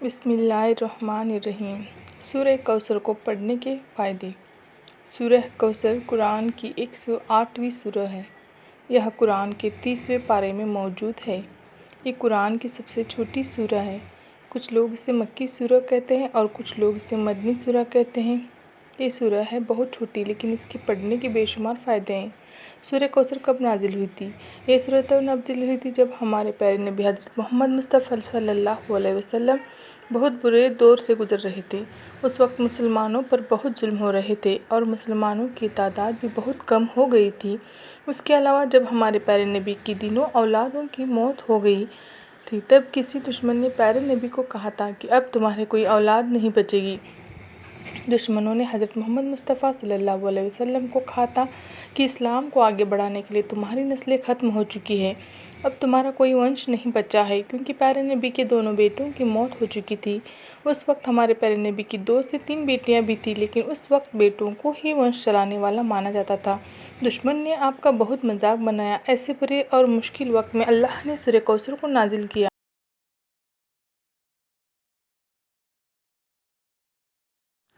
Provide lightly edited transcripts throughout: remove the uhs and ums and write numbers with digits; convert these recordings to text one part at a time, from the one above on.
بسم اللہ الرحمن الرحیم۔ سورہ کوثر کو پڑھنے کے فائدے۔ سورہ کوثر قرآن کی 108ویں سورہ ہے۔ یہ قرآن کے 30ویں پارے میں موجود ہے۔ یہ قرآن کی سب سے چھوٹی سورہ ہے۔ کچھ لوگ اسے مکی سورہ کہتے ہیں اور کچھ لوگ اسے مدنی سورہ کہتے ہیں۔ یہ سورہ ہے بہت چھوٹی لیکن اس کے پڑھنے کے بے شمار فائدے ہیں۔ سورہ کوثر کب نازل ہوئی تھی؟ یہ سورہ تب نازل ہوئی تھی جب ہمارے پیارے نبی حضرت محمد مصطفیٰ صلی اللہ علیہ وسلم بہت برے دور سے گزر رہے تھے۔ اس وقت مسلمانوں پر بہت ظلم ہو رہے تھے اور مسلمانوں کی تعداد بھی بہت کم ہو گئی تھی۔ اس کے علاوہ جب ہمارے پیارے نبی کی دینوں اولادوں کی موت ہو گئی تھی تب کسی دشمن نے پیارے نبی کو کہا تھا کہ اب تمہارے کوئی اولاد نہیں بچے گی۔ دشمنوں نے حضرت محمد مصطفیٰ صلی اللہ علیہ وسلم کو کہا تھا کہ اسلام کو آگے بڑھانے کے لیے تمہاری نسلیں ختم ہو چکی ہیں، اب تمہارا کوئی ونش نہیں بچا ہے، کیونکہ پیارے نبی کے دونوں بیٹوں کی موت ہو چکی تھی۔ اس وقت ہمارے پیارے نبی کی 2 سے 3 بیٹیاں بھی تھیں لیکن اس وقت بیٹوں کو ہی ونش چلانے والا مانا جاتا تھا۔ دشمن نے آپ کا بہت مذاق بنایا۔ ایسے برے اور مشکل وقت میں اللہ نے سورہ کوثر کو نازل کیا۔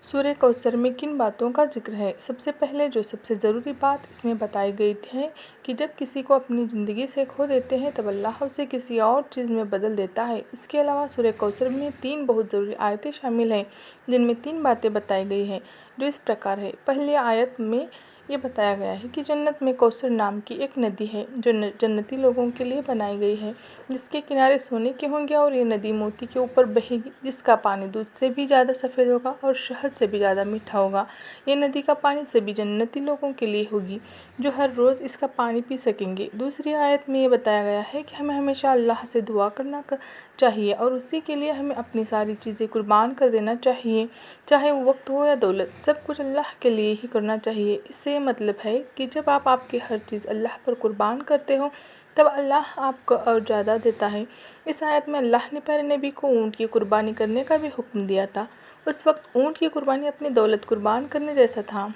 سورہ کوثر میں کن باتوں کا ذکر ہے؟ سب سے پہلے جو سب سے ضروری بات اس میں بتائی گئی ہے کہ جب کسی کو اپنی زندگی سے کھو دیتے ہیں تب اللہ اسے کسی اور چیز میں بدل دیتا ہے۔ اس کے علاوہ سورہ کوثر میں 3 بہت ضروری آیتیں شامل ہیں جن میں 3 باتیں بتائی گئی ہیں جو اس پرکار ہے۔ پہلی آیت میں یہ بتایا گیا ہے کہ جنت میں کوثر نام کی ایک ندی ہے جو جنتی لوگوں کے لیے بنائی گئی ہے، جس کے کنارے سونے کے ہوں گے اور یہ ندی موتی کے اوپر بہے گی، جس کا پانی دودھ سے بھی زیادہ سفید ہوگا اور شہد سے بھی زیادہ میٹھا ہوگا۔ یہ ندی کا پانی سبھی جنتی لوگوں کے لیے ہوگی جو ہر روز اس کا پانی پی سکیں گے۔ دوسری آیت میں یہ بتایا گیا ہے کہ ہمیں ہمیشہ اللہ سے دعا کرنا چاہیے اور اسی کے لیے ہمیں اپنی ساری چیزیں قربان کر دینا چاہیے، چاہے وہ وقت ہو یا دولت، سب کچھ اللہ کے لیے ہی کرنا چاہیے۔ اس سے یہ مطلب ہے کہ جب آپ کی ہر چیز اللہ پر قربان کرتے ہو تب اللہ آپ کو اور زیادہ دیتا ہے۔ اس آیت میں اللہ نے پیارے نبی کو اونٹ کی قربانی کرنے کا بھی حکم دیا تھا۔ اس وقت اونٹ کی قربانی اپنی دولت قربان کرنے جیسا تھا۔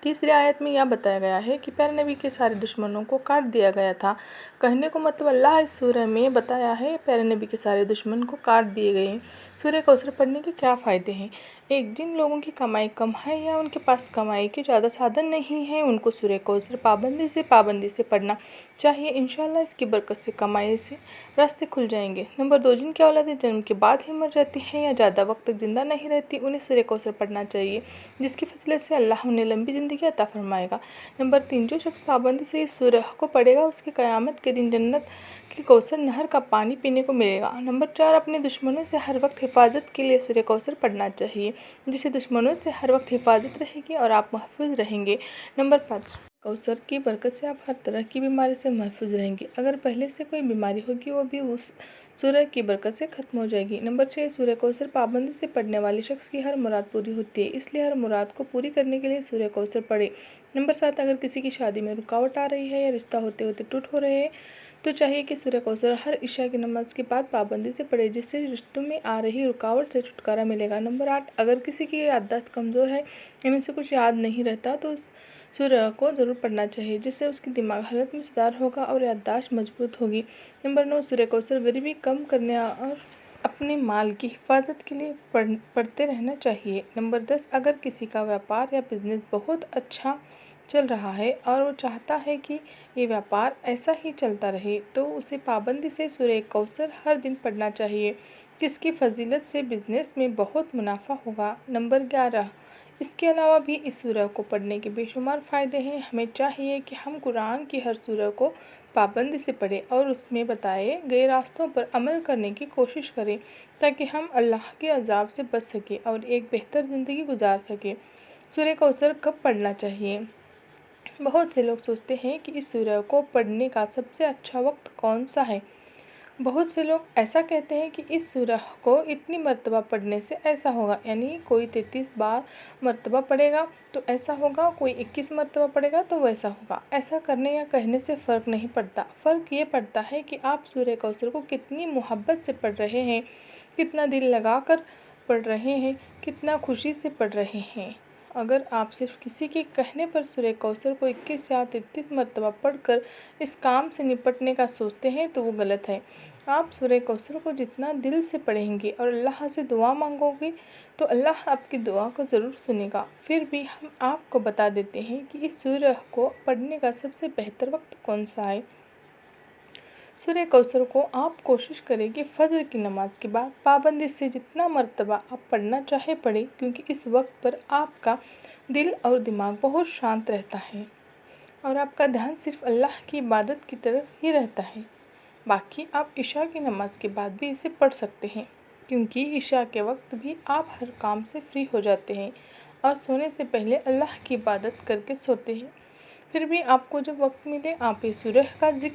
تیسری آیت میں یہ بتایا گیا ہے کہ پیارے نبی کے سارے دشمنوں کو کاٹ دیا گیا تھا۔ کہنے کو مطلب اللہ اس سورہ میں بتایا ہے پیارے نبی کے سارے دشمن کو کاٹ دیے گئے۔ سورہ کوثر پڑھنے کے کیا فائدے ہیں؟ ایک، جن لوگوں کی کمائی کم ہے یا ان کے پاس کمائی کے زیادہ سادھن نہیں ہیں ان کو سورہ کوثر پابندی سے پڑھنا چاہیے۔ انشاءاللہ اس کی برکت سے کمائی سے راستے کھل جائیں گے۔ نمبر 2، جن کی اولادیں جنم کے بعد ہی مر جاتی ہیں یا زیادہ وقت تک زندہ نہیں رہتی انہیں سورہ کوثر پڑھنا چاہیے، جس کی فضیلت سے اللہ انہیں لمبی زندگی عطا فرمائے گا۔ نمبر 3، جو شخص پابندی سے اس سورہ کو پڑھے گا اس کے قیامت کے دن جنت کی کوثر نہر کا پانی پینے کو ملے گا۔ نمبر 4، اپنے دشمنوں سے ہر وقت حفاظت کے لیے سورہ کوثر پڑھنا چاہیے، جس سے دشمنوں سے ہر وقت حفاظت رہے گی اور آپ محفوظ رہیں گے۔ نمبر 5، کوثر کی برکت سے آپ ہر طرح کی بیماری سے محفوظ رہیں گے۔ اگر پہلے سے کوئی بیماری ہوگی وہ بھی اس سورہ کی برکت سے ختم ہو جائے گی۔ نمبر 6، سورہ کوثر پابندی سے پڑھنے والے شخص کی ہر مراد پوری ہوتی ہے، اس لیے ہر مراد کو پوری کرنے کے لیے سورہ کوثر پڑھے۔ نمبر 7، اگر کسی کی شادی میں رکاوٹ آ رہی ہے یا رشتہ ہوتے ہوتے ٹوٹ ہو رہے ہیں تو چاہیے کہ سورہ کوثر ہر عشاء کی نماز کے بعد پابندی سے پڑھے، جس سے رشتوں میں آ رہی رکاوٹ سے چھٹکارا ملے گا۔ نمبر 8، اگر کسی کی یادداشت کمزور ہے یعنی اسے کچھ یاد نہیں رہتا تو اس سورہ کو ضرور پڑھنا چاہیے، جس سے اس کی دماغی حالت میں سدھار ہوگا اور یادداشت مضبوط ہوگی۔ نمبر 9، سورہ کوثر غریبی کم کرنے اور اپنے مال کی حفاظت کے لیے پڑھتے رہنا چاہیے۔ نمبر 10، اگر کسی کا بیوپار یا بزنس بہت اچھا چل رہا ہے اور وہ چاہتا ہے کہ یہ بیوپار ایسا ہی چلتا رہے تو اسے پابندی سے سورہ کوثر ہر دن پڑھنا چاہیے، جس کی فضیلت سے بزنس میں بہت منافع ہوگا۔ نمبر 11، اس کے علاوہ بھی اس سورہ کو پڑھنے کے بے شمار فائدے ہیں۔ ہمیں چاہیے کہ ہم قرآن کی ہر سورہ کو پابندی سے پڑھیں اور اس میں بتائے گئے راستوں پر عمل کرنے کی کوشش کریں تاکہ ہم اللہ کے عذاب سے بچ سکیں اور ایک بہتر زندگی گزار سکیں۔ سورہ کوثر کب پڑھنا چاہیے؟ بہت سے لوگ سوچتے ہیں کہ اس سورہ کو پڑھنے کا سب سے اچھا وقت کون سا ہے۔ بہت سے لوگ ایسا کہتے ہیں کہ اس سورہ کو اتنی مرتبہ پڑھنے سے ایسا ہوگا، یعنی کوئی 33 مرتبہ پڑھے گا تو ایسا ہوگا، کوئی 21 مرتبہ پڑھے گا تو ویسا ہوگا۔ ایسا کرنے یا کہنے سے فرق نہیں پڑتا، فرق یہ پڑتا ہے کہ آپ سورہ کوثر کو کتنی محبت سے پڑھ رہے ہیں، کتنا دل لگا کر پڑھ رہے ہیں، کتنا خوشی سے پڑھ رہے ہیں۔ اگر آپ صرف کسی کے کہنے پر سورہ کوثر کو 21 یا 33 مرتبہ پڑھ کر اس کام سے نپٹنے کا سوچتے ہیں تو وہ غلط ہے۔ آپ سورہ کوثر کو جتنا دل سے پڑھیں گے اور اللہ سے دعا مانگو گے تو اللہ آپ کی دعا کو ضرور سنے گا۔ پھر بھی ہم آپ کو بتا دیتے ہیں کہ اس سورہ کو پڑھنے کا سب سے بہتر وقت کون سا ہے۔ سورہ کوثر کو آپ کوشش کریں کہ فجر کی نماز کے بعد پابندی سے جتنا مرتبہ آپ پڑھنا چاہے پڑھیں، کیونکہ اس وقت پر آپ کا دل اور دماغ بہت شانت رہتا ہے اور آپ کا دھیان صرف اللہ کی عبادت کی طرف ہی رہتا ہے۔ باقی آپ عشاء کی نماز کے بعد بھی اسے پڑھ سکتے ہیں، کیونکہ عشاء کے وقت بھی آپ ہر کام سے فری ہو جاتے ہیں اور سونے سے پہلے اللہ کی عبادت کر کے سوتے ہیں۔ پھر بھی آپ کو جب وقت ملے آپ اس سورہ کا ذکر